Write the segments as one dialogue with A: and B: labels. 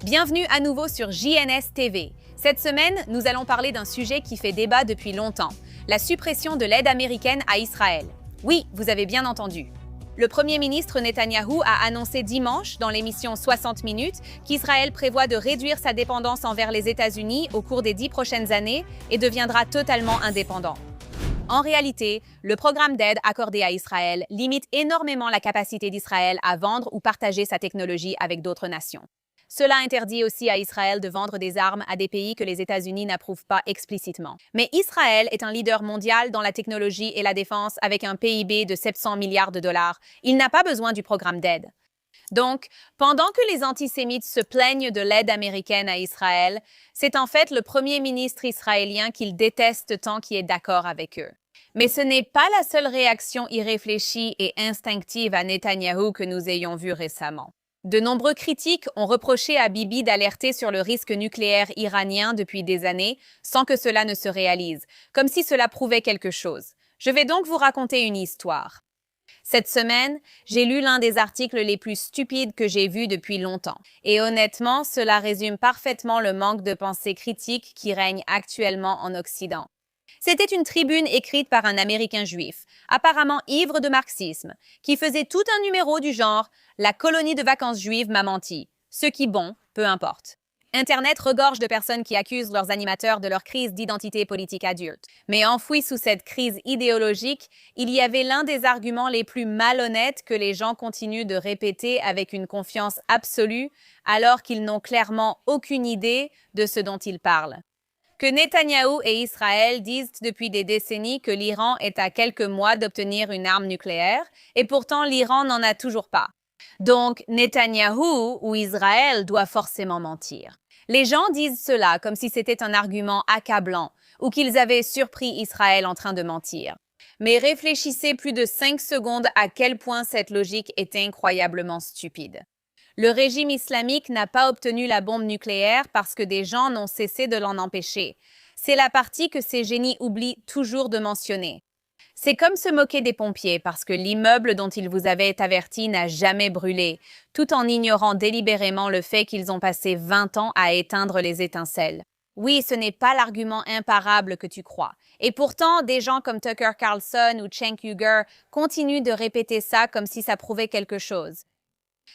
A: Bienvenue à nouveau sur JNS TV. Cette semaine, nous allons parler d'un sujet qui fait débat depuis longtemps, la suppression de l'aide américaine à Israël. Oui, vous avez bien entendu. Le Premier ministre Netanyahou a annoncé dimanche, dans l'émission 60 minutes, qu'Israël prévoit de réduire sa dépendance envers les États-Unis au cours des 10 prochaines années et deviendra totalement indépendant. En réalité, le programme d'aide accordé à Israël limite énormément la capacité d'Israël à vendre ou partager sa technologie avec d'autres nations. Cela interdit aussi à Israël de vendre des armes à des pays que les États-Unis n'approuvent pas explicitement. Mais Israël est un leader mondial dans la technologie et la défense avec un PIB de 700 milliards de dollars. Il n'a pas besoin du programme d'aide. Donc, pendant que les antisémites se plaignent de l'aide américaine à Israël, c'est en fait le premier ministre israélien qu'ils détestent tant qui est d'accord avec eux. Mais ce n'est pas la seule réaction irréfléchie et instinctive à Netanyahou que nous ayons vue récemment. De nombreux critiques ont reproché à Bibi d'alerter sur le risque nucléaire iranien depuis des années sans que cela ne se réalise, comme si cela prouvait quelque chose. Je vais donc vous raconter une histoire. Cette semaine, j'ai lu l'un des articles les plus stupides que j'ai vus depuis longtemps. Et honnêtement, cela résume parfaitement le manque de pensée critique qui règne actuellement en Occident. C'était une tribune écrite par un Américain juif, apparemment ivre de marxisme, qui faisait tout un numéro du genre « La colonie de vacances juive m'a menti ». Ce qui, bon, peu importe. Internet regorge de personnes qui accusent leurs animateurs de leur crise d'identité politique adulte. Mais enfoui sous cette crise idéologique, il y avait l'un des arguments les plus malhonnêtes que les gens continuent de répéter avec une confiance absolue, alors qu'ils n'ont clairement aucune idée de ce dont ils parlent. Que Netanyahou et Israël disent depuis des décennies que l'Iran est à quelques mois d'obtenir une arme nucléaire, et pourtant l'Iran n'en a toujours pas. Donc, Netanyahou ou Israël doit forcément mentir. Les gens disent cela comme si c'était un argument accablant ou qu'ils avaient surpris Israël en train de mentir. Mais réfléchissez plus de 5 secondes à quel point cette logique est incroyablement stupide. Le régime islamique n'a pas obtenu la bombe nucléaire parce que des gens n'ont cessé de l'en empêcher. C'est la partie que ces génies oublient toujours de mentionner. C'est comme se moquer des pompiers parce que l'immeuble dont ils vous avaient averti n'a jamais brûlé, tout en ignorant délibérément le fait qu'ils ont passé 20 ans à éteindre les étincelles. Oui, ce n'est pas l'argument imparable que tu crois. Et pourtant, des gens comme Tucker Carlson ou Cenk Uygur continuent de répéter ça comme si ça prouvait quelque chose.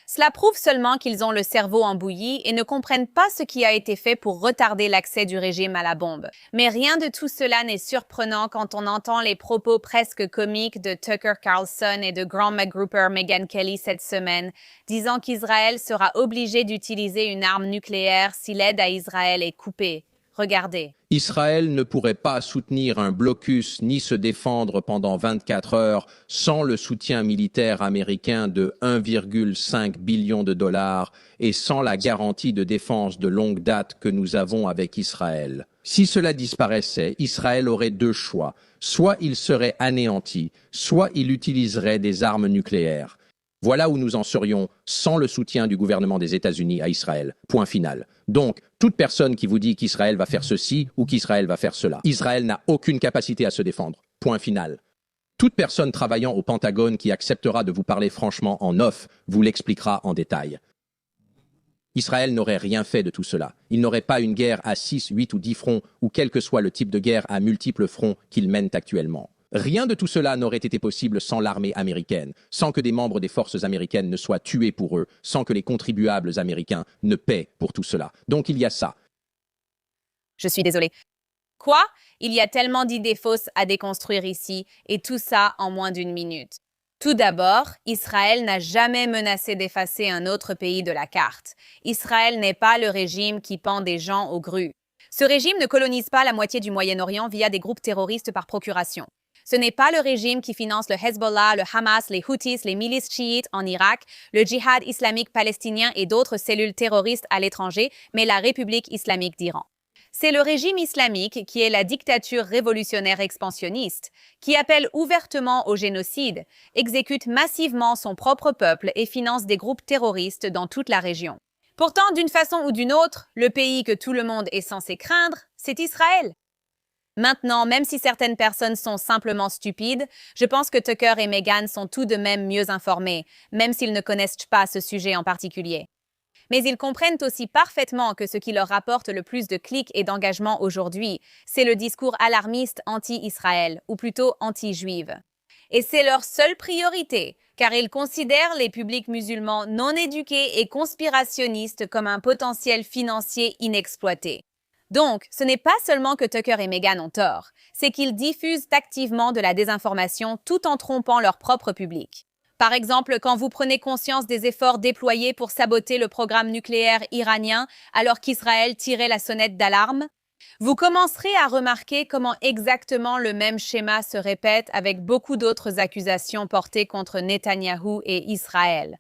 A: Cela prouve seulement qu'ils ont le cerveau en bouillie et ne comprennent pas ce qui a été fait pour retarder l'accès du régime à la bombe. Mais rien de tout cela n'est surprenant quand on entend les propos presque comiques de Tucker Carlson et de Grand MacGruber Megyn Kelly cette semaine, disant qu'Israël sera obligé d'utiliser une arme nucléaire si l'aide à Israël est coupée. Regardez.
B: Israël ne pourrait pas soutenir un blocus ni se défendre pendant 24 heures sans le soutien militaire américain de 1,5 billion de dollars et sans la garantie de défense de longue date que nous avons avec Israël. Si cela disparaissait, Israël aurait deux choix. Soit il serait anéanti, soit il utiliserait des armes nucléaires. Voilà où nous en serions sans le soutien du gouvernement des États-Unis à Israël. Point final. Donc, toute personne qui vous dit qu'Israël va faire ceci ou qu'Israël va faire cela, Israël n'a aucune capacité à se défendre. Point final. Toute personne travaillant au Pentagone qui acceptera de vous parler franchement en off vous l'expliquera en détail. Israël n'aurait rien fait de tout cela. Il n'aurait pas une guerre à 6, 8 ou 10 fronts, ou quel que soit le type de guerre à multiples fronts qu'il mène actuellement. Rien de tout cela n'aurait été possible sans l'armée américaine, sans que des membres des forces américaines ne soient tués pour eux, sans que les contribuables américains ne paient pour tout cela. Donc il y a ça.
A: Je suis désolée. Quoi? Il y a tellement d'idées fausses à déconstruire ici, et tout ça en moins d'une minute. Tout d'abord, Israël n'a jamais menacé d'effacer un autre pays de la carte. Israël n'est pas le régime qui pend des gens aux grues. Ce régime ne colonise pas la moitié du Moyen-Orient via des groupes terroristes par procuration. Ce n'est pas le régime qui finance le Hezbollah, le Hamas, les Houthis, les milices chiites en Irak, le djihad islamique palestinien et d'autres cellules terroristes à l'étranger, mais la République islamique d'Iran. C'est le régime islamique qui est la dictature révolutionnaire expansionniste, qui appelle ouvertement au génocide, exécute massivement son propre peuple et finance des groupes terroristes dans toute la région. Pourtant, d'une façon ou d'une autre, le pays que tout le monde est censé craindre, c'est Israël. Maintenant, même si certaines personnes sont simplement stupides, je pense que Tucker et Megyn sont tout de même mieux informés, même s'ils ne connaissent pas ce sujet en particulier. Mais ils comprennent aussi parfaitement que ce qui leur rapporte le plus de clics et d'engagement aujourd'hui, c'est le discours alarmiste anti-Israël, ou plutôt anti-juive. Et c'est leur seule priorité, car ils considèrent les publics musulmans non éduqués et conspirationnistes comme un potentiel financier inexploité. Donc, ce n'est pas seulement que Tucker et Meghan ont tort, c'est qu'ils diffusent activement de la désinformation tout en trompant leur propre public. Par exemple, quand vous prenez conscience des efforts déployés pour saboter le programme nucléaire iranien alors qu'Israël tirait la sonnette d'alarme, vous commencerez à remarquer comment exactement le même schéma se répète avec beaucoup d'autres accusations portées contre Netanyahou et Israël.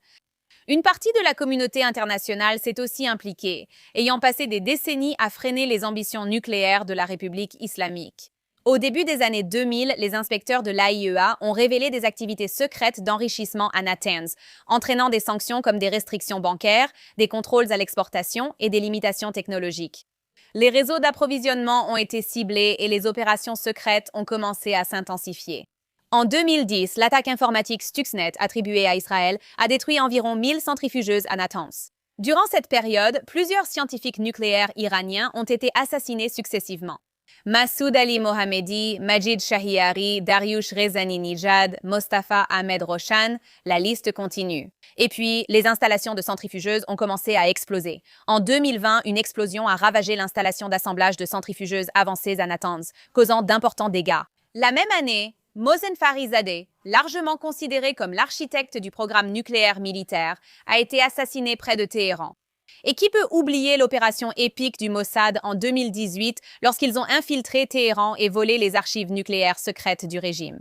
A: Une partie de la communauté internationale s'est aussi impliquée, ayant passé des décennies à freiner les ambitions nucléaires de la République islamique. Au début des années 2000, les inspecteurs de l'AIEA ont révélé des activités secrètes d'enrichissement à Natanz, entraînant des sanctions comme des restrictions bancaires, des contrôles à l'exportation et des limitations technologiques. Les réseaux d'approvisionnement ont été ciblés et les opérations secrètes ont commencé à s'intensifier. En 2010, l'attaque informatique Stuxnet attribuée à Israël a détruit environ 1000 centrifugeuses à Natanz. Durant cette période, plusieurs scientifiques nucléaires iraniens ont été assassinés successivement. Massoud Ali Mohammedi, Majid Shahriari, Dariush Rezani-Nijad, Mostafa Ahmed Roshan, la liste continue. Et puis, les installations de centrifugeuses ont commencé à exploser. En 2020, une explosion a ravagé l'installation d'assemblage de centrifugeuses avancées à Natanz, causant d'importants dégâts. La même année, Mohsen Farizadeh, largement considéré comme l'architecte du programme nucléaire militaire, a été assassiné près de Téhéran. Et qui peut oublier l'opération épique du Mossad en 2018 lorsqu'ils ont infiltré Téhéran et volé les archives nucléaires secrètes du régime?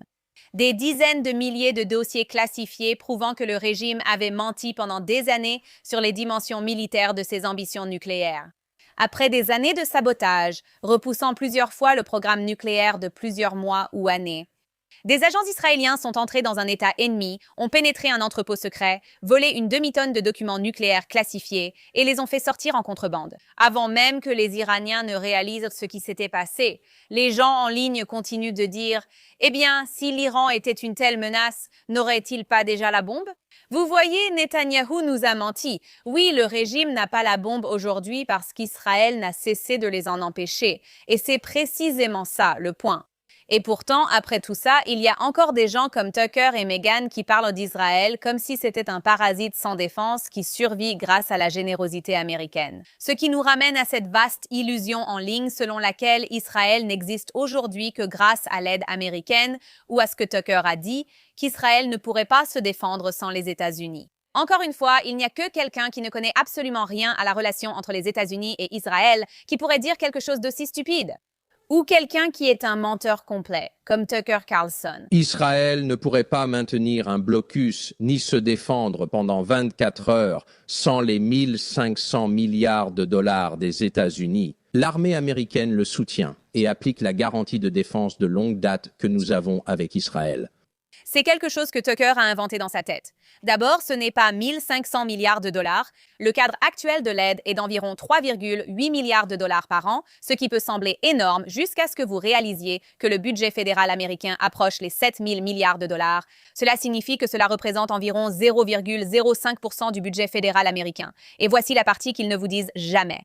A: Des dizaines de milliers de dossiers classifiés prouvant que le régime avait menti pendant des années sur les dimensions militaires de ses ambitions nucléaires. Après des années de sabotage, repoussant plusieurs fois le programme nucléaire de plusieurs mois ou années, des agents israéliens sont entrés dans un État ennemi, ont pénétré un entrepôt secret, volé une demi-tonne de documents nucléaires classifiés et les ont fait sortir en contrebande. Avant même que les Iraniens ne réalisent ce qui s'était passé, les gens en ligne continuent de dire « Eh bien, si l'Iran était une telle menace, n'aurait-il pas déjà la bombe ?» Vous voyez, Netanyahou nous a menti. Oui, le régime n'a pas la bombe aujourd'hui parce qu'Israël n'a cessé de les en empêcher. Et c'est précisément ça, le point. Et pourtant, après tout ça, il y a encore des gens comme Tucker et Meghan qui parlent d'Israël comme si c'était un parasite sans défense qui survit grâce à la générosité américaine. Ce qui nous ramène à cette vaste illusion en ligne selon laquelle Israël n'existe aujourd'hui que grâce à l'aide américaine ou à ce que Tucker a dit, qu'Israël ne pourrait pas se défendre sans les États-Unis. Encore une fois, il n'y a que quelqu'un qui ne connaît absolument rien à la relation entre les États-Unis et Israël qui pourrait dire quelque chose d'aussi stupide. Ou quelqu'un qui est un menteur complet, comme Tucker Carlson.
B: Israël ne pourrait pas maintenir un blocus ni se défendre pendant 24 heures sans les 1500 milliards de dollars des États-Unis. L'armée américaine le soutient et applique la garantie de défense de longue date que nous avons avec Israël.
A: C'est quelque chose que Tucker a inventé dans sa tête. D'abord, ce n'est pas 1500 milliards de dollars. Le cadre actuel de l'aide est d'environ 3,8 milliards de dollars par an, ce qui peut sembler énorme jusqu'à ce que vous réalisiez que le budget fédéral américain approche les 7 000 milliards de dollars. Cela signifie que cela représente environ 0,05% du budget fédéral américain. Et voici la partie qu'ils ne vous disent jamais.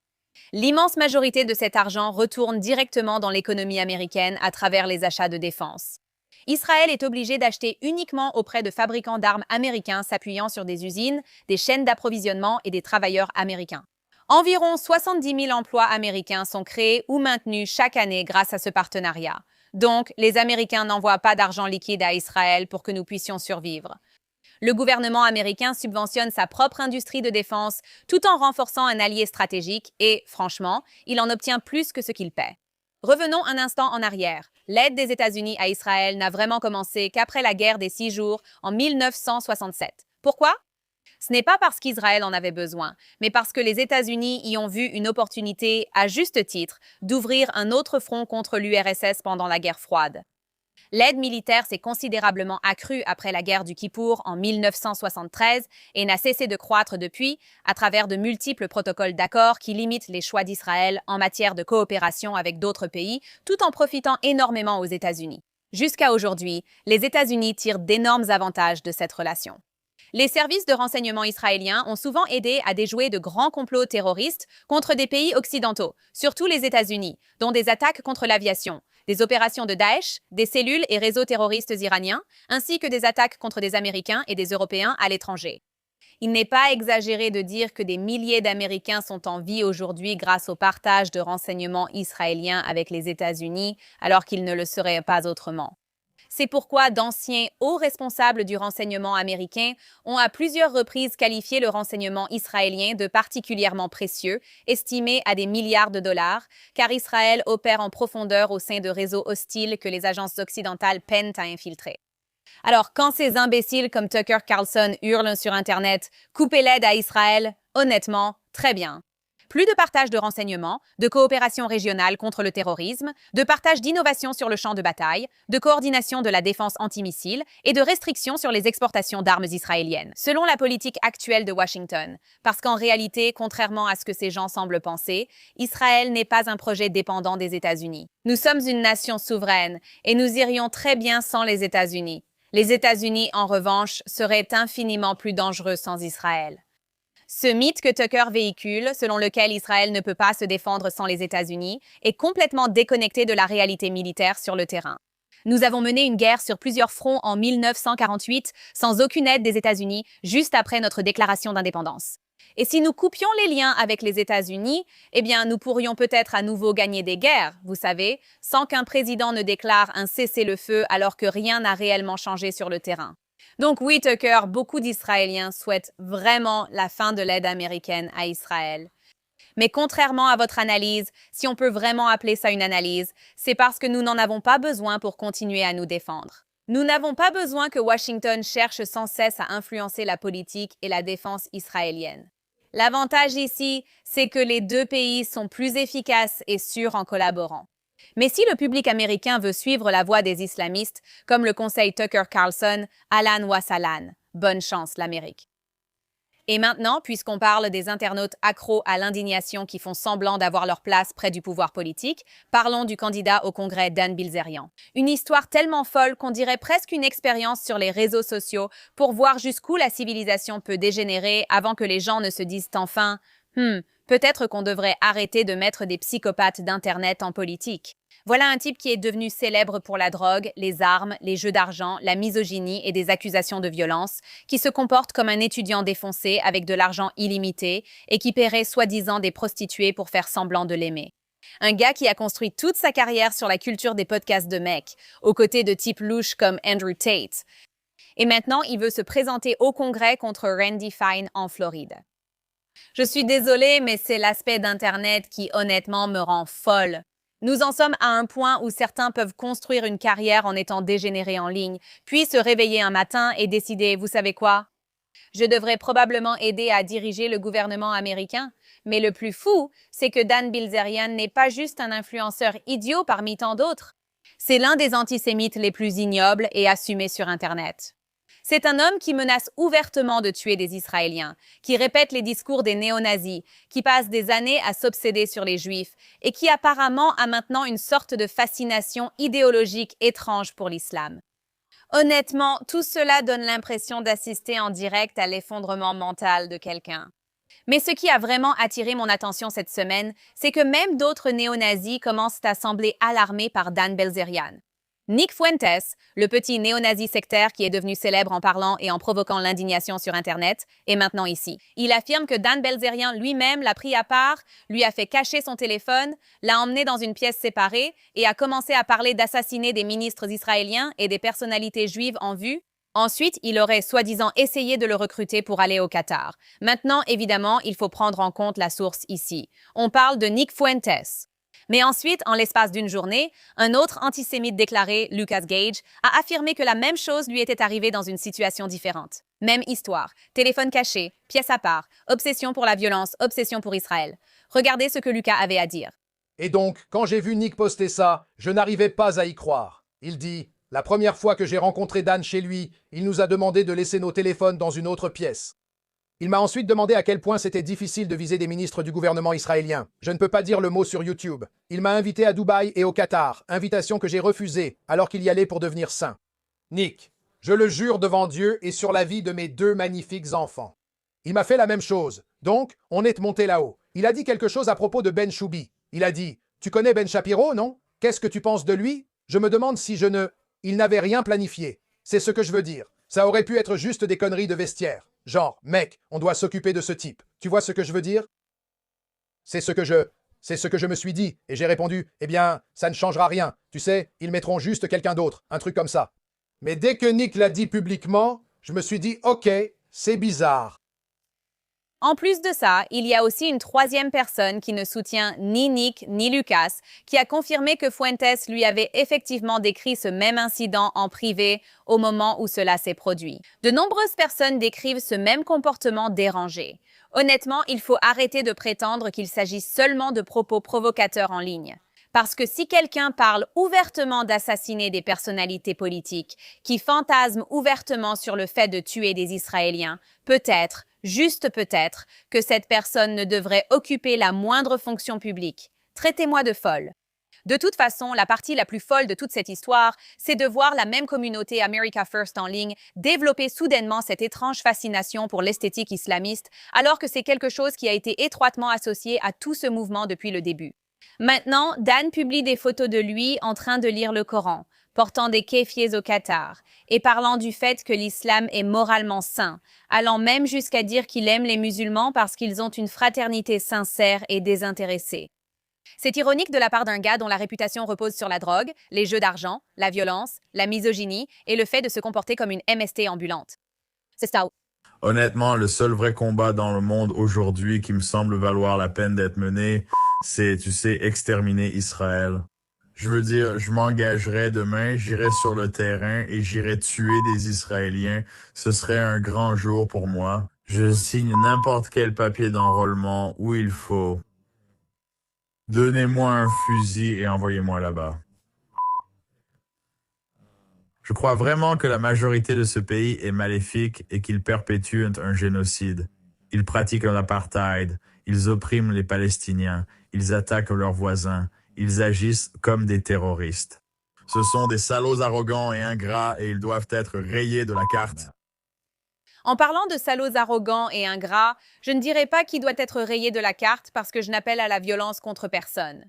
A: L'immense majorité de cet argent retourne directement dans l'économie américaine à travers les achats de défense. Israël est obligé d'acheter uniquement auprès de fabricants d'armes américains s'appuyant sur des usines, des chaînes d'approvisionnement et des travailleurs américains. Environ 70 000 emplois américains sont créés ou maintenus chaque année grâce à ce partenariat. Donc, les Américains n'envoient pas d'argent liquide à Israël pour que nous puissions survivre. Le gouvernement américain subventionne sa propre industrie de défense tout en renforçant un allié stratégique et, franchement, il en obtient plus que ce qu'il paie. Revenons un instant en arrière. L'aide des États-Unis à Israël n'a vraiment commencé qu'après la guerre des 6 jours en 1967. Pourquoi? Ce n'est pas parce qu'Israël en avait besoin, mais parce que les États-Unis y ont vu une opportunité, à juste titre, d'ouvrir un autre front contre l'URSS pendant la guerre froide. L'aide militaire s'est considérablement accrue après la guerre du Kippour en 1973 et n'a cessé de croître depuis à travers de multiples protocoles d'accord qui limitent les choix d'Israël en matière de coopération avec d'autres pays, tout en profitant énormément aux États-Unis. Jusqu'à aujourd'hui, les États-Unis tirent d'énormes avantages de cette relation. Les services de renseignement israéliens ont souvent aidé à déjouer de grands complots terroristes contre des pays occidentaux, surtout les États-Unis, dont des attaques contre l'aviation, des opérations de Daesh, des cellules et réseaux terroristes iraniens, ainsi que des attaques contre des Américains et des Européens à l'étranger. Il n'est pas exagéré de dire que des milliers d'Américains sont en vie aujourd'hui grâce au partage de renseignements israéliens avec les États-Unis, alors qu'ils ne le seraient pas autrement. C'est pourquoi d'anciens hauts responsables du renseignement américain ont à plusieurs reprises qualifié le renseignement israélien de particulièrement précieux, estimé à des milliards de dollars, car Israël opère en profondeur au sein de réseaux hostiles que les agences occidentales peinent à infiltrer. Alors, quand ces imbéciles comme Tucker Carlson hurlent sur Internet « Coupez l'aide à Israël », honnêtement, très bien. Plus de partage de renseignements, de coopération régionale contre le terrorisme, de partage d'innovations sur le champ de bataille, de coordination de la défense antimissile et de restrictions sur les exportations d'armes israéliennes, selon la politique actuelle de Washington. Parce qu'en réalité, contrairement à ce que ces gens semblent penser, Israël n'est pas un projet dépendant des États-Unis. Nous sommes une nation souveraine et nous irions très bien sans les États-Unis. Les États-Unis, en revanche, seraient infiniment plus dangereux sans Israël. Ce mythe que Tucker véhicule, selon lequel Israël ne peut pas se défendre sans les États-Unis, est complètement déconnecté de la réalité militaire sur le terrain. Nous avons mené une guerre sur plusieurs fronts en 1948 sans aucune aide des États-Unis, juste après notre déclaration d'indépendance. Et si nous coupions les liens avec les États-Unis, eh bien, nous pourrions peut-être à nouveau gagner des guerres, vous savez, sans qu'un président ne déclare un cessez-le-feu alors que rien n'a réellement changé sur le terrain. Donc oui, Tucker, beaucoup d'Israéliens souhaitent vraiment la fin de l'aide américaine à Israël. Mais contrairement à votre analyse, si on peut vraiment appeler ça une analyse, c'est parce que nous n'en avons pas besoin pour continuer à nous défendre. Nous n'avons pas besoin que Washington cherche sans cesse à influencer la politique et la défense israélienne. L'avantage ici, c'est que les deux pays sont plus efficaces et sûrs en collaborant. Mais si le public américain veut suivre la voie des islamistes, comme le conseille Tucker Carlson, Ahlan wa sahlan, bonne chance l'Amérique. Et maintenant, puisqu'on parle des internautes accros à l'indignation qui font semblant d'avoir leur place près du pouvoir politique, parlons du candidat au Congrès Dan Bilzerian. Une histoire tellement folle qu'on dirait presque une expérience sur les réseaux sociaux pour voir jusqu'où la civilisation peut dégénérer avant que les gens ne se disent enfin « peut-être qu'on devrait arrêter de mettre des psychopathes d'Internet en politique ». Voilà un type qui est devenu célèbre pour la drogue, les armes, les jeux d'argent, la misogynie et des accusations de violence, qui se comporte comme un étudiant défoncé avec de l'argent illimité et qui paierait soi-disant des prostituées pour faire semblant de l'aimer. Un gars qui a construit toute sa carrière sur la culture des podcasts de mecs, aux côtés de types louches comme Andrew Tate. Et maintenant, il veut se présenter au Congrès contre Randy Fine en Floride. Je suis désolée, mais c'est l'aspect d'Internet qui, honnêtement, me rend folle. Nous en sommes à un point où certains peuvent construire une carrière en étant dégénérés en ligne, puis se réveiller un matin et décider, vous savez quoi? Je devrais probablement aider à diriger le gouvernement américain. Mais le plus fou, c'est que Dan Bilzerian n'est pas juste un influenceur idiot parmi tant d'autres. C'est l'un des antisémites les plus ignobles et assumés sur Internet. C'est un homme qui menace ouvertement de tuer des Israéliens, qui répète les discours des néo-nazis, qui passe des années à s'obséder sur les Juifs et qui apparemment a maintenant une sorte de fascination idéologique étrange pour l'islam. Honnêtement, tout cela donne l'impression d'assister en direct à l'effondrement mental de quelqu'un. Mais ce qui a vraiment attiré mon attention cette semaine, c'est que même d'autres néo-nazis commencent à sembler alarmés par Dan Bilzerian. Nick Fuentes, le petit néo-nazi sectaire qui est devenu célèbre en parlant et en provoquant l'indignation sur Internet, est maintenant ici. Il affirme que Dan Bilzerian lui-même l'a pris à part, lui a fait cacher son téléphone, l'a emmené dans une pièce séparée et a commencé à parler d'assassiner des ministres israéliens et des personnalités juives en vue. Ensuite, il aurait soi-disant essayé de le recruter pour aller au Qatar. Maintenant, évidemment, il faut prendre en compte la source ici. On parle de Nick Fuentes. Mais ensuite, en l'espace d'une journée, un autre antisémite déclaré, Lucas Gage, a affirmé que la même chose lui était arrivée dans une situation différente. Même histoire, téléphone caché, pièce à part, obsession pour la violence, obsession pour Israël. Regardez ce que Lucas avait à dire.
C: Et donc, quand j'ai vu Nick poster ça, je n'arrivais pas à y croire. Il dit « La première fois que j'ai rencontré Dan chez lui, il nous a demandé de laisser nos téléphones dans une autre pièce. Il m'a ensuite demandé à quel point c'était difficile de viser des ministres du gouvernement israélien. Je ne peux pas dire le mot sur YouTube. Il m'a invité à Dubaï et au Qatar, invitation que j'ai refusée alors qu'il y allait pour devenir saint. Nick, Je le jure devant Dieu et sur la vie de mes 2 magnifiques enfants. Il m'a fait la même chose. Donc, on est monté là-haut. Il a dit quelque chose à propos de Ben Choubi. Il a dit « Tu connais Ben Shapiro, non? Qu'est-ce que tu penses de lui? Je me demande si je ne... » Il n'avait rien planifié. C'est ce que je veux dire. Ça aurait pu être juste des conneries de vestiaire. Genre, mec, on doit s'occuper de ce type. Tu vois ce que je veux dire? C'est ce que je me suis dit, et j'ai répondu, eh bien, ça ne changera rien. Tu sais, ils mettront juste quelqu'un d'autre, un truc comme ça. Mais dès que Nick l'a dit publiquement, je me suis dit, ok, c'est bizarre.
A: En plus de ça, il y a aussi une troisième personne qui ne soutient ni Nick ni Lucas, qui a confirmé que Fuentes lui avait effectivement décrit ce même incident en privé au moment où cela s'est produit. De nombreuses personnes décrivent ce même comportement dérangé. Honnêtement, il faut arrêter de prétendre qu'il s'agit seulement de propos provocateurs en ligne. Parce que si quelqu'un parle ouvertement d'assassiner des personnalités politiques, qui fantasment ouvertement sur le fait de tuer des Israéliens, peut-être, juste peut-être, que cette personne ne devrait occuper la moindre fonction publique. Traitez-moi de folle. De toute façon, la partie la plus folle de toute cette histoire, c'est de voir la même communauté America First en ligne développer soudainement cette étrange fascination pour l'esthétique islamiste, alors que c'est quelque chose qui a été étroitement associé à tout ce mouvement depuis le début. Maintenant, Dan publie des photos de lui en train de lire le Coran, portant des kéfiers au Qatar, et parlant du fait que l'islam est moralement sain, allant même jusqu'à dire qu'il aime les musulmans parce qu'ils ont une fraternité sincère et désintéressée. C'est ironique de la part d'un gars dont la réputation repose sur la drogue, les jeux d'argent, la violence, la misogynie et le fait de se comporter comme une MST ambulante. C'est ça.
D: Honnêtement, le seul vrai combat dans le monde aujourd'hui qui me semble valoir la peine d'être mené, c'est, tu sais, exterminer Israël. Je veux dire, je m'engagerai demain, j'irai sur le terrain et j'irai tuer des Israéliens. Ce serait un grand jour pour moi. Je signe n'importe quel papier d'enrôlement où il faut. Donnez-moi un fusil et envoyez-moi là-bas. Je crois vraiment que la majorité de ce pays est maléfique et qu'ils perpétuent un génocide. Ils pratiquent l'apartheid, ils oppriment les Palestiniens, ils attaquent leurs voisins, ils agissent comme des terroristes. Ce sont des salauds arrogants et ingrats et ils doivent être rayés de la carte.
A: En parlant de salauds arrogants et ingrats, je ne dirais pas qu'il doit être rayé de la carte parce que je n'appelle à la violence contre personne.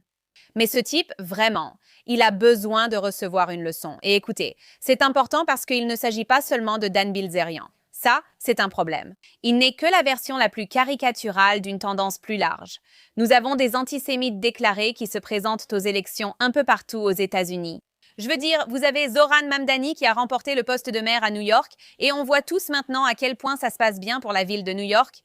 A: Mais ce type, vraiment, il a besoin de recevoir une leçon. Et écoutez, c'est important parce qu'il ne s'agit pas seulement de Dan Bilzerian. Ça, c'est un problème. Il n'est que la version la plus caricaturale d'une tendance plus large. Nous avons des antisémites déclarés qui se présentent aux élections un peu partout aux États-Unis. Je veux dire, vous avez Zohran Mamdani qui a remporté le poste de maire à New York et on voit tous maintenant à quel point ça se passe bien pour la ville de New York.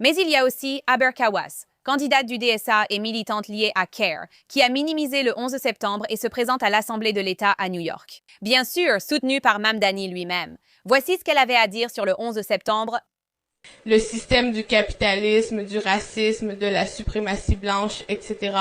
A: Mais il y a aussi Aber Kawas, candidate du DSA et militante liée à CARE, qui a minimisé le 11 septembre et se présente à l'Assemblée de l'État à New York. Bien sûr, soutenue par Mamdani lui-même. Voici ce qu'elle avait à dire sur le 11 septembre.
E: Le système du capitalisme, du racisme, de la suprématie blanche, etc.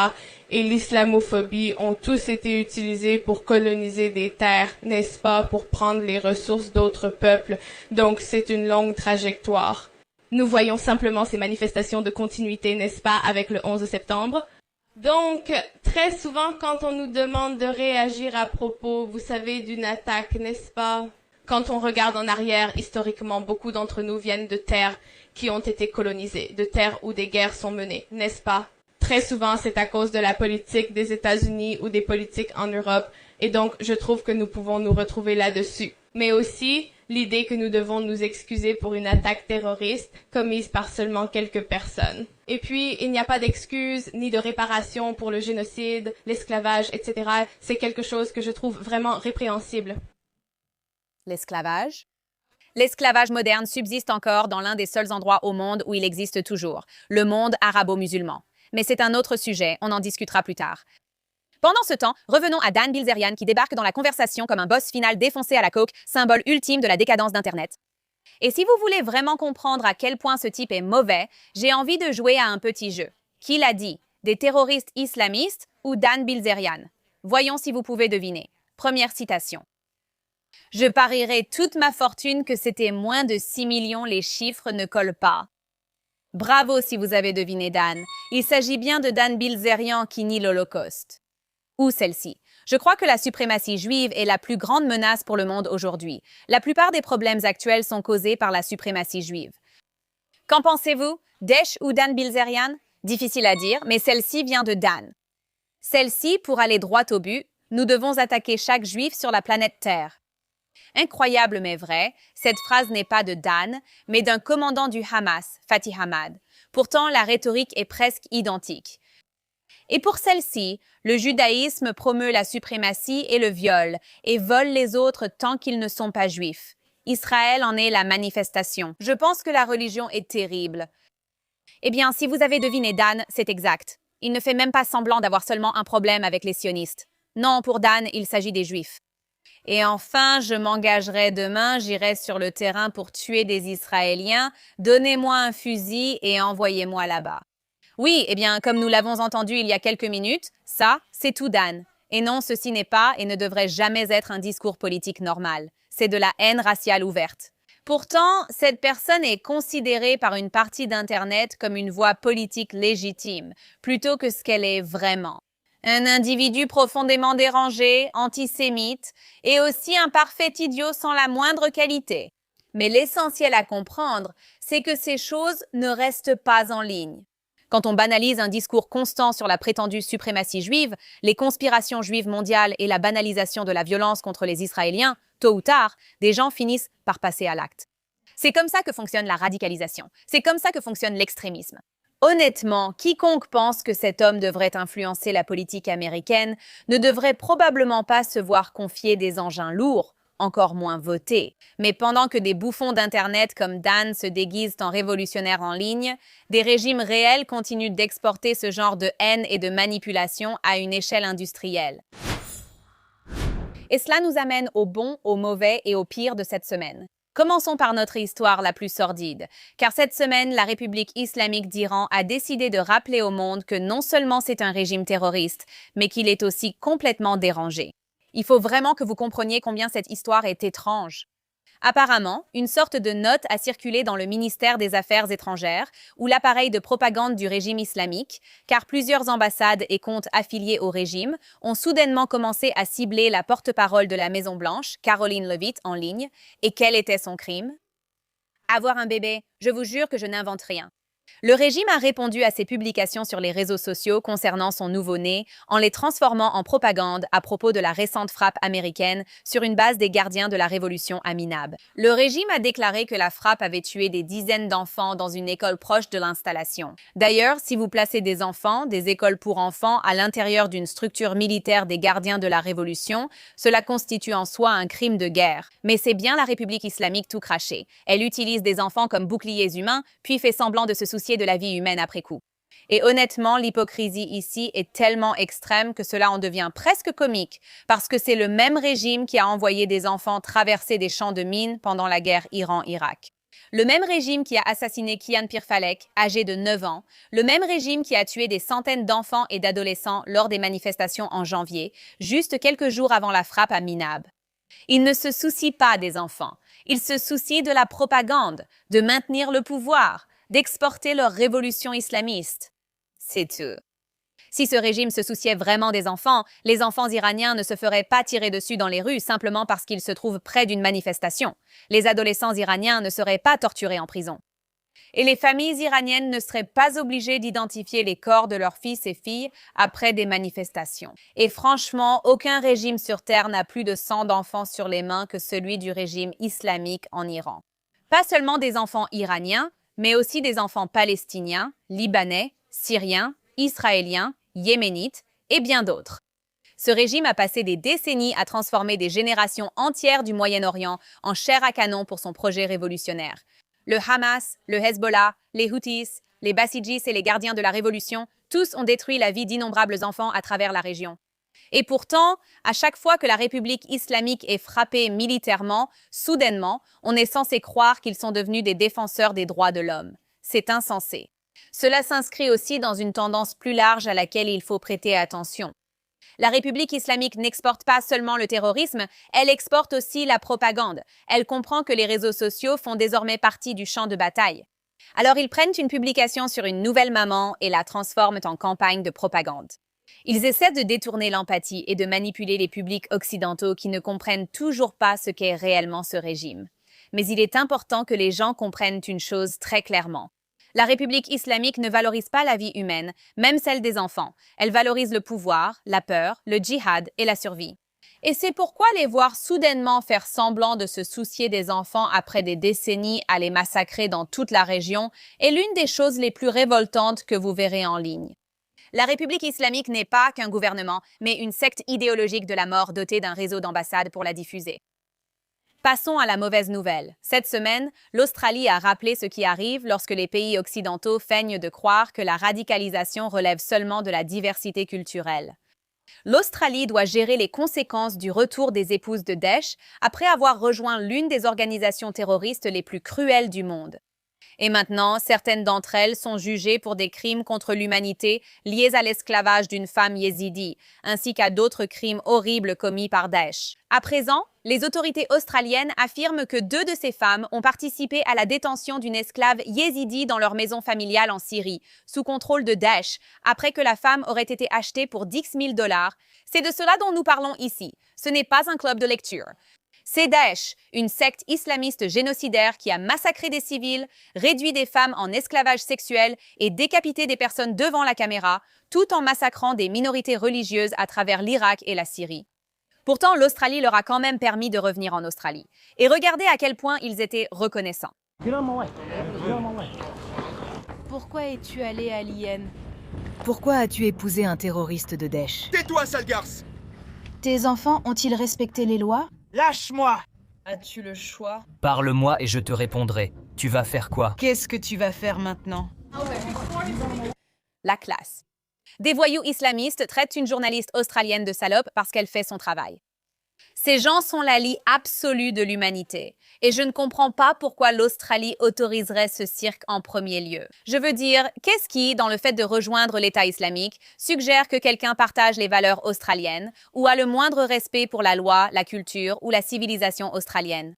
E: et l'islamophobie ont tous été utilisés pour coloniser des terres, n'est-ce pas, pour prendre les ressources d'autres peuples. Donc c'est une longue trajectoire. Nous voyons simplement ces manifestations de continuité, n'est-ce pas, avec le 11 septembre. Donc, très souvent, quand on nous demande de réagir à propos, vous savez, d'une attaque, n'est-ce pas? Quand on regarde en arrière, historiquement, beaucoup d'entre nous viennent de terres qui ont été colonisées, de terres où des guerres sont menées, n'est-ce pas? Très souvent, c'est à cause de la politique des États-Unis ou des politiques en Europe, et donc je trouve que nous pouvons nous retrouver là-dessus. Mais aussi, l'idée que nous devons nous excuser pour une attaque terroriste commise par seulement quelques personnes. Et puis, il n'y a pas d'excuses ni de réparation pour le génocide, l'esclavage, etc. C'est quelque chose que je trouve vraiment répréhensible.
A: L'esclavage? L'esclavage moderne subsiste encore dans l'un des seuls endroits au monde où il existe toujours, le monde arabo-musulman. Mais c'est un autre sujet, on en discutera plus tard. Pendant ce temps, revenons à Dan Bilzerian qui débarque dans la conversation comme un boss final défoncé à la coke, symbole ultime de la décadence d'Internet. Et si vous voulez vraiment comprendre à quel point ce type est mauvais, j'ai envie de jouer à un petit jeu. Qui l'a dit? Des terroristes islamistes ou Dan Bilzerian? Voyons si vous pouvez deviner. Première citation. Je parierais toute ma fortune que c'était moins de 6 millions, les chiffres ne collent pas. Bravo si vous avez deviné Dan. Il s'agit bien de Dan Bilzerian qui nie l'Holocauste. Ou celle-ci. Je crois que la suprématie juive est la plus grande menace pour le monde aujourd'hui. La plupart des problèmes actuels sont causés par la suprématie juive. Qu'en pensez-vous? Daesh ou Dan Bilzerian? Difficile à dire, mais celle-ci vient de Dan. Celle-ci, pour aller droit au but, nous devons attaquer chaque juif sur la planète Terre. Incroyable mais vrai, cette phrase n'est pas de Dan, mais d'un commandant du Hamas, Fatih Hamad. Pourtant, la rhétorique est presque identique. Et pour celle-ci, le judaïsme promeut la suprématie et le viol, et vole les autres tant qu'ils ne sont pas juifs. Israël en est la manifestation. Je pense que la religion est terrible. Eh bien, si vous avez deviné Dan, c'est exact. Il ne fait même pas semblant d'avoir seulement un problème avec les sionistes. Non, pour Dan, il s'agit des juifs. Et enfin, je m'engagerai demain, j'irai sur le terrain pour tuer des Israéliens. Donnez-moi un fusil et envoyez-moi là-bas. Oui, eh bien, comme nous l'avons entendu il y a quelques minutes, ça, c'est tout Dan. Et non, ceci n'est pas et ne devrait jamais être un discours politique normal. C'est de la haine raciale ouverte. Pourtant, cette personne est considérée par une partie d'Internet comme une voix politique légitime, plutôt que ce qu'elle est vraiment. Un individu profondément dérangé, antisémite, et aussi un parfait idiot sans la moindre qualité. Mais l'essentiel à comprendre, c'est que ces choses ne restent pas en ligne. Quand on banalise un discours constant sur la prétendue suprématie juive, les conspirations juives mondiales et la banalisation de la violence contre les Israéliens, tôt ou tard, des gens finissent par passer à l'acte. C'est comme ça que fonctionne la radicalisation. C'est comme ça que fonctionne l'extrémisme. Honnêtement, quiconque pense que cet homme devrait influencer la politique américaine ne devrait probablement pas se voir confier des engins lourds, encore moins voter. Mais pendant que des bouffons d'Internet comme Dan se déguisent en révolutionnaires en ligne, des régimes réels continuent d'exporter ce genre de haine et de manipulation à une échelle industrielle. Et cela nous amène au bon, au mauvais et au pire de cette semaine. Commençons par notre histoire la plus sordide, car cette semaine, la République islamique d'Iran a décidé de rappeler au monde que non seulement c'est un régime terroriste, mais qu'il est aussi complètement dérangé. Il faut vraiment que vous compreniez combien cette histoire est étrange. Apparemment, une sorte de note a circulé dans le ministère des Affaires étrangères ou l'appareil de propagande du régime islamique, car plusieurs ambassades et comptes affiliés au régime ont soudainement commencé à cibler la porte-parole de la Maison-Blanche, Caroline Leavitt, en ligne. Et quel était son crime? Avoir un bébé, je vous jure que je n'invente rien. Le régime a répondu à ces publications sur les réseaux sociaux concernant son nouveau-né en les transformant en propagande à propos de la récente frappe américaine sur une base des gardiens de la révolution à Minab. Le régime a déclaré que la frappe avait tué des dizaines d'enfants dans une école proche de l'installation. D'ailleurs, si vous placez des enfants, des écoles pour enfants, à l'intérieur d'une structure militaire des gardiens de la révolution, cela constitue en soi un crime de guerre. Mais c'est bien la République islamique tout craché. Elle utilise des enfants comme boucliers humains, puis fait semblant de se soucier de la vie humaine après coup. Et honnêtement, l'hypocrisie ici est tellement extrême que cela en devient presque comique, parce que c'est le même régime qui a envoyé des enfants traverser des champs de mines pendant la guerre Iran-Irak. Le même régime qui a assassiné Kian Pirfalek, âgé de 9 ans, le même régime qui a tué des centaines d'enfants et d'adolescents lors des manifestations en janvier, juste quelques jours avant la frappe à Minab. Il ne se soucie pas des enfants, il se soucie de la propagande, de maintenir le pouvoir, d'exporter leur révolution islamiste. C'est tout. Si ce régime se souciait vraiment des enfants, les enfants iraniens ne se feraient pas tirer dessus dans les rues simplement parce qu'ils se trouvent près d'une manifestation. Les adolescents iraniens ne seraient pas torturés en prison. Et les familles iraniennes ne seraient pas obligées d'identifier les corps de leurs fils et filles après des manifestations. Et franchement, aucun régime sur Terre n'a plus de sang d'enfants sur les mains que celui du régime islamique en Iran. Pas seulement des enfants iraniens, mais aussi des enfants palestiniens, libanais, syriens, israéliens, yéménites et bien d'autres. Ce régime a passé des décennies à transformer des générations entières du Moyen-Orient en chair à canon pour son projet révolutionnaire. Le Hamas, le Hezbollah, les Houthis, les Basijis et les gardiens de la révolution, tous ont détruit la vie d'innombrables enfants à travers la région. Et pourtant, à chaque fois que la République islamique est frappée militairement, soudainement, on est censé croire qu'ils sont devenus des défenseurs des droits de l'homme. C'est insensé. Cela s'inscrit aussi dans une tendance plus large à laquelle il faut prêter attention. La République islamique n'exporte pas seulement le terrorisme, elle exporte aussi la propagande. Elle comprend que les réseaux sociaux font désormais partie du champ de bataille. Alors ils prennent une publication sur une nouvelle maman et la transforment en campagne de propagande. Ils essaient de détourner l'empathie et de manipuler les publics occidentaux qui ne comprennent toujours pas ce qu'est réellement ce régime. Mais il est important que les gens comprennent une chose très clairement. La République islamique ne valorise pas la vie humaine, même celle des enfants. Elle valorise le pouvoir, la peur, le djihad et la survie. Et c'est pourquoi les voir soudainement faire semblant de se soucier des enfants après des décennies à les massacrer dans toute la région est l'une des choses les plus révoltantes que vous verrez en ligne. La République islamique n'est pas qu'un gouvernement, mais une secte idéologique de la mort dotée d'un réseau d'ambassades pour la diffuser. Passons à la mauvaise nouvelle. Cette semaine, l'Australie a rappelé ce qui arrive lorsque les pays occidentaux feignent de croire que la radicalisation relève seulement de la diversité culturelle. L'Australie doit gérer les conséquences du retour des épouses de Daesh après avoir rejoint l'une des organisations terroristes les plus cruelles du monde. Et maintenant, certaines d'entre elles sont jugées pour des crimes contre l'humanité liés à l'esclavage d'une femme yézidi, ainsi qu'à d'autres crimes horribles commis par Daesh. À présent, les autorités australiennes affirment que 2 de ces femmes ont participé à la détention d'une esclave yézidi dans leur maison familiale en Syrie, sous contrôle de Daesh, après que la femme aurait été achetée pour 10 000 $. C'est de cela dont nous parlons ici. Ce n'est pas un club de lecture. C'est Daesh, une secte islamiste génocidaire qui a massacré des civils, réduit des femmes en esclavage sexuel et décapité des personnes devant la caméra, tout en massacrant des minorités religieuses à travers l'Irak et la Syrie. Pourtant, l'Australie leur a quand même permis de revenir en Australie. Et regardez à quel point ils étaient reconnaissants.
F: Pourquoi es-tu allé à l'IN? Pourquoi as-tu épousé un terroriste de Daesh?
G: Tais-toi, sale garce!
F: Tes enfants ont-ils respecté les lois?
G: Lâche-moi!
F: As-tu le choix?
H: Parle-moi et je te répondrai. Tu vas faire quoi?
F: Qu'est-ce que tu vas faire maintenant?
A: La classe. Des voyous islamistes traitent une journaliste australienne de salope parce qu'elle fait son travail. Ces gens sont la lie absolue de l'humanité. Et je ne comprends pas pourquoi l'Australie autoriserait ce cirque en premier lieu. Je veux dire, qu'est-ce qui, dans le fait de rejoindre l'État islamique, suggère que quelqu'un partage les valeurs australiennes ou a le moindre respect pour la loi, la culture ou la civilisation australienne?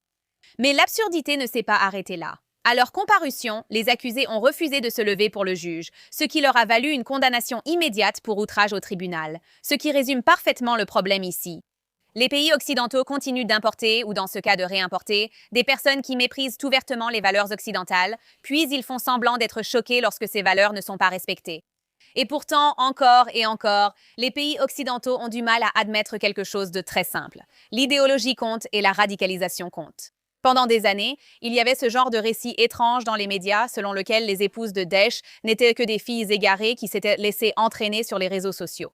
A: Mais l'absurdité ne s'est pas arrêtée là. À leur comparution, les accusés ont refusé de se lever pour le juge, ce qui leur a valu une condamnation immédiate pour outrage au tribunal, ce qui résume parfaitement le problème ici. Les pays occidentaux continuent d'importer, ou dans ce cas de réimporter, des personnes qui méprisent ouvertement les valeurs occidentales, puis ils font semblant d'être choqués lorsque ces valeurs ne sont pas respectées. Et pourtant, encore et encore, les pays occidentaux ont du mal à admettre quelque chose de très simple. L'idéologie compte et la radicalisation compte. Pendant des années, il y avait ce genre de récit étrange dans les médias selon lequel les épouses de Daesh n'étaient que des filles égarées qui s'étaient laissées entraîner sur les réseaux sociaux.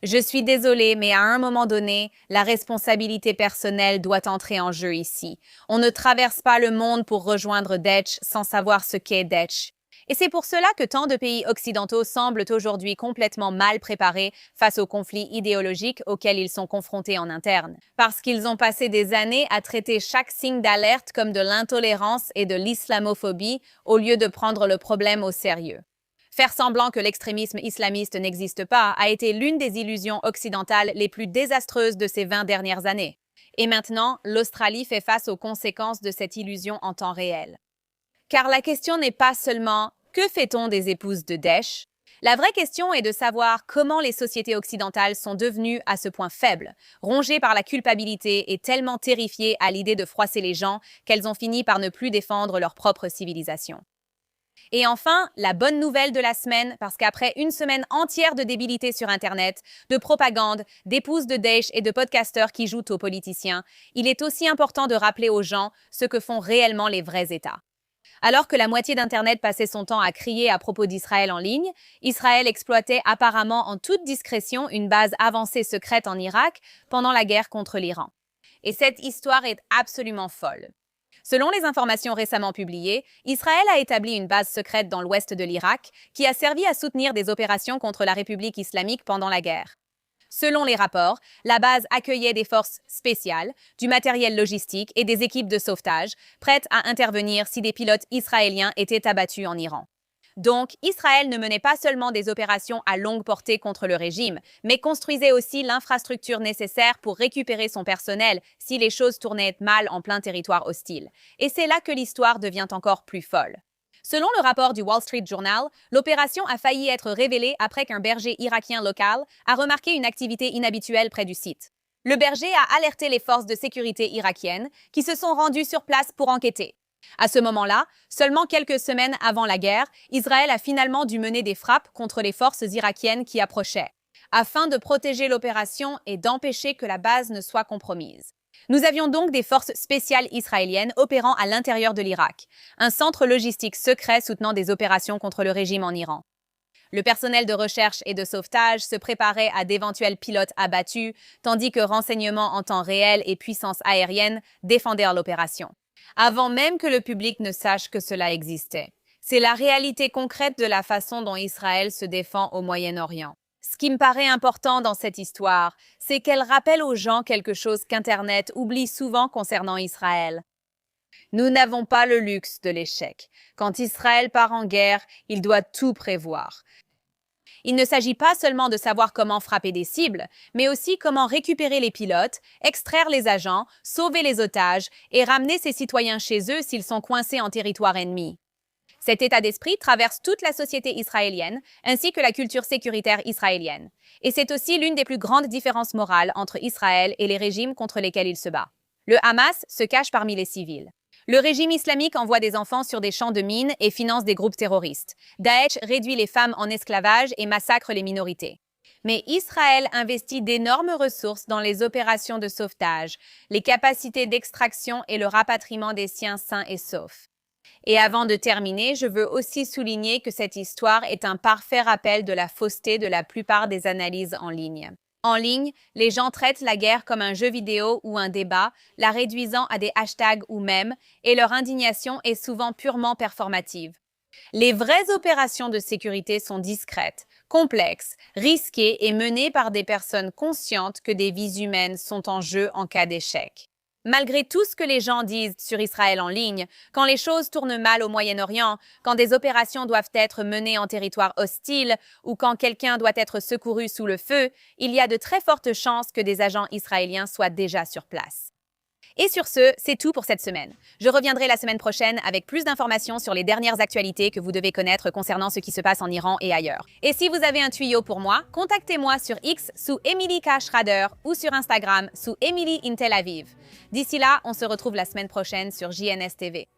A: Je suis désolée, mais à un moment donné, la responsabilité personnelle doit entrer en jeu ici. On ne traverse pas le monde pour rejoindre Daesh sans savoir ce qu'est Daesh. Et c'est pour cela que tant de pays occidentaux semblent aujourd'hui complètement mal préparés face aux conflits idéologiques auxquels ils sont confrontés en interne. Parce qu'ils ont passé des années à traiter chaque signe d'alerte comme de l'intolérance et de l'islamophobie au lieu de prendre le problème au sérieux. Faire semblant que l'extrémisme islamiste n'existe pas a été l'une des illusions occidentales les plus désastreuses de ces 20 dernières années. Et maintenant, l'Australie fait face aux conséquences de cette illusion en temps réel. Car la question n'est pas seulement « que fait-on des épouses de Daesh ?» La vraie question est de savoir comment les sociétés occidentales sont devenues à ce point faibles, rongées par la culpabilité et tellement terrifiées à l'idée de froisser les gens qu'elles ont fini par ne plus défendre leur propre civilisation. Et enfin, la bonne nouvelle de la semaine, parce qu'après une semaine entière de débilité sur Internet, de propagande, d'épouses de Daesh et de podcasteurs qui jouent aux politiciens, il est aussi important de rappeler aux gens ce que font réellement les vrais États. Alors que la moitié d'Internet passait son temps à crier à propos d'Israël en ligne, Israël exploitait apparemment en toute discrétion une base avancée secrète en Irak pendant la guerre contre l'Iran. Et cette histoire est absolument folle. Selon les informations récemment publiées, Israël a établi une base secrète dans l'ouest de l'Irak qui a servi à soutenir des opérations contre la République islamique pendant la guerre. Selon les rapports, la base accueillait des forces spéciales, du matériel logistique et des équipes de sauvetage, prêtes à intervenir si des pilotes israéliens étaient abattus en Iran. Donc, Israël ne menait pas seulement des opérations à longue portée contre le régime, mais construisait aussi l'infrastructure nécessaire pour récupérer son personnel si les choses tournaient mal en plein territoire hostile. Et c'est là que l'histoire devient encore plus folle. Selon le rapport du Wall Street Journal, l'opération a failli être révélée après qu'un berger irakien local a remarqué une activité inhabituelle près du site. Le berger a alerté les forces de sécurité irakiennes qui se sont rendues sur place pour enquêter. À ce moment-là, seulement quelques semaines avant la guerre, Israël a finalement dû mener des frappes contre les forces irakiennes qui approchaient, afin de protéger l'opération et d'empêcher que la base ne soit compromise. Nous avions donc des forces spéciales israéliennes opérant à l'intérieur de l'Irak, un centre logistique secret soutenant des opérations contre le régime en Iran. Le personnel de recherche et de sauvetage se préparait à d'éventuels pilotes abattus, tandis que renseignements en temps réel et puissance aérienne défendirent l'opération, avant même que le public ne sache que cela existait. C'est la réalité concrète de la façon dont Israël se défend au Moyen-Orient. Ce qui me paraît important dans cette histoire, c'est qu'elle rappelle aux gens quelque chose qu'Internet oublie souvent concernant Israël. Nous n'avons pas le luxe de l'échec. Quand Israël part en guerre, il doit tout prévoir. Il ne s'agit pas seulement de savoir comment frapper des cibles, mais aussi comment récupérer les pilotes, extraire les agents, sauver les otages et ramener ses citoyens chez eux s'ils sont coincés en territoire ennemi. Cet état d'esprit traverse toute la société israélienne, ainsi que la culture sécuritaire israélienne. Et c'est aussi l'une des plus grandes différences morales entre Israël et les régimes contre lesquels il se bat. Le Hamas se cache parmi les civils. Le régime islamique envoie des enfants sur des champs de mines et finance des groupes terroristes. Daesh réduit les femmes en esclavage et massacre les minorités. Mais Israël investit d'énormes ressources dans les opérations de sauvetage, les capacités d'extraction et le rapatriement des siens sains et saufs. Et avant de terminer, je veux aussi souligner que cette histoire est un parfait rappel de la fausseté de la plupart des analyses en ligne. En ligne, les gens traitent la guerre comme un jeu vidéo ou un débat, la réduisant à des hashtags ou mèmes, et leur indignation est souvent purement performative. Les vraies opérations de sécurité sont discrètes, complexes, risquées et menées par des personnes conscientes que des vies humaines sont en jeu en cas d'échec. Malgré tout ce que les gens disent sur Israël en ligne, quand les choses tournent mal au Moyen-Orient, quand des opérations doivent être menées en territoire hostile ou quand quelqu'un doit être secouru sous le feu, il y a de très fortes chances que des agents israéliens soient déjà sur place. Et sur ce, c'est tout pour cette semaine. Je reviendrai la semaine prochaine avec plus d'informations sur les dernières actualités que vous devez connaître concernant ce qui se passe en Iran et ailleurs. Et si vous avez un tuyau pour moi, contactez-moi sur X sous Emily K. Schrader ou sur Instagram sous Emily in Tel Aviv. D'ici là, on se retrouve la semaine prochaine sur JNS TV.